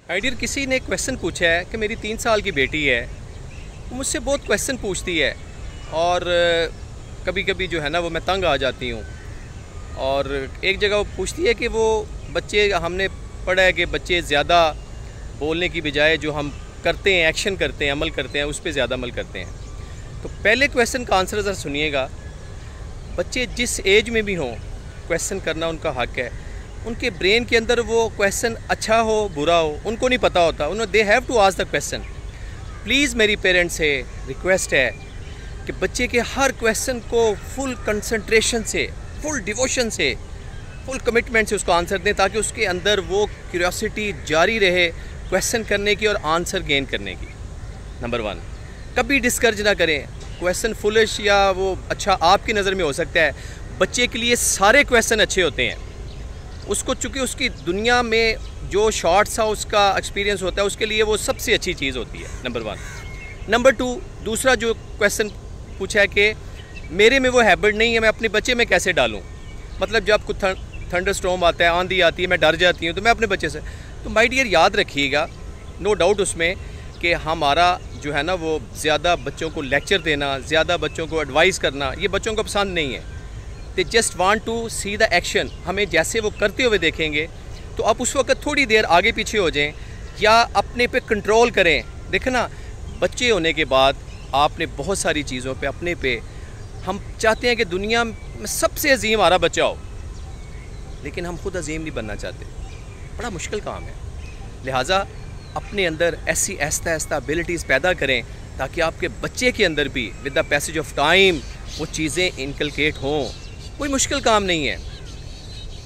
आइडियर किसी ने क्वेश्चन पूछा है कि मेरी 3 साल की बेटी है, वो मुझसे बहुत क्वेश्चन पूछती है और कभी कभी जो है ना वो मैं तंग आ जाती हूँ। और एक जगह वो पूछती है कि वो बच्चे, हमने पढ़ा है कि बच्चे ज़्यादा बोलने की बजाय जो हम करते हैं, एक्शन करते हैं, अमल करते हैं, उस पर ज़्यादा अमल करते हैं। तो पहले क्वेश्चन का आंसर ज़रा सुनिएगा। बच्चे जिस एज में भी हों, क्वेश्चन करना उनका हक़ है। उनके ब्रेन के अंदर वो क्वेश्चन अच्छा हो बुरा हो उनको नहीं पता होता, उन्होंने they have to ask the question. Please मेरी पेरेंट्स से रिक्वेस्ट है कि बच्चे के हर क्वेश्चन को फुल कंसंट्रेशन से, फुल डिवोशन से, फुल कमिटमेंट से उसको आंसर दें, ताकि उसके अंदर वो क्यूरियोसिटी जारी रहे क्वेश्चन करने की और आंसर गेन करने की। नंबर 1, कभी डिस्करेज ना करें। क्वेश्चन फुलिश या वो अच्छा आपकी नज़र में हो सकता है, बच्चे के लिए सारे क्वेश्चन अच्छे होते हैं। उसको चूँकि उसकी दुनिया में जो शॉर्ट सा उसका एक्सपीरियंस होता है, उसके लिए वो सबसे अच्छी चीज़ होती है। नंबर 1। नंबर 2, दूसरा जो क्वेश्चन पूछा है कि मेरे में वो हैबिट नहीं है, मैं अपने बच्चे में कैसे डालूँ। मतलब जब कुछ थंडर स्टॉर्म आता है, आंधी आती है, मैं डर जाती हूँ, तो मैं अपने बच्चे से, तो माय डियर याद रखिएगा, नो डाउट उसमें कि हमारा जो है ना वो ज़्यादा बच्चों को लेक्चर देना, ज़्यादा बच्चों को एडवाइस करना, ये बच्चों को पसंद नहीं है। They just want to see the action. हमें जैसे वो करते हुए देखेंगे तो आप उस वक्त थोड़ी देर आगे पीछे हो जाएं या अपने पे कंट्रोल करें। देखें ना, बच्चे होने के बाद आपने बहुत सारी चीज़ों पे अपने पे, हम चाहते हैं कि दुनिया में सबसे अजीम हमारा बच्चा हो, लेकिन हम खुद अजीम नहीं बनना चाहते। बड़ा मुश्किल काम है। लिहाजा अपने अंदर ऐसी आहिस्ता आहिस्ता एबिलिटीज़ पैदा करें ताकि आपके बच्चे के अंदर भी with the passage of time वो चीज़ें इनकलकेट हों। कोई मुश्किल काम नहीं है,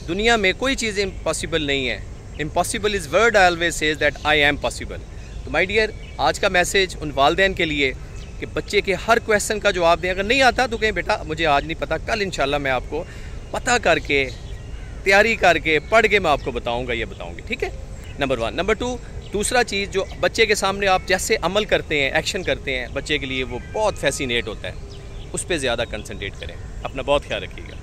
दुनिया में कोई चीज़ इम्पॉसिबल नहीं है। Impossible is word I always says that I am possible. तो माय डियर, आज का मैसेज उन वालिदैन के लिए कि बच्चे के हर क्वेश्चन का जवाब दें। अगर नहीं आता तो कहें बेटा मुझे आज नहीं पता, कल इंशाल्लाह मैं आपको पता करके, तैयारी करके, पढ़ के मैं आपको बताऊँगा, ये बताऊँगी, ठीक है। नंबर 1। नंबर 2, दूसरा चीज़ जो बच्चे के सामने आप जैसे अमल करते हैं, एक्शन करते हैं, बच्चे के लिए वो बहुत फैसिनेट होता है, उस पर ज़्यादा कंसंट्रेट करें। अपना बहुत ख्याल रखिएगा।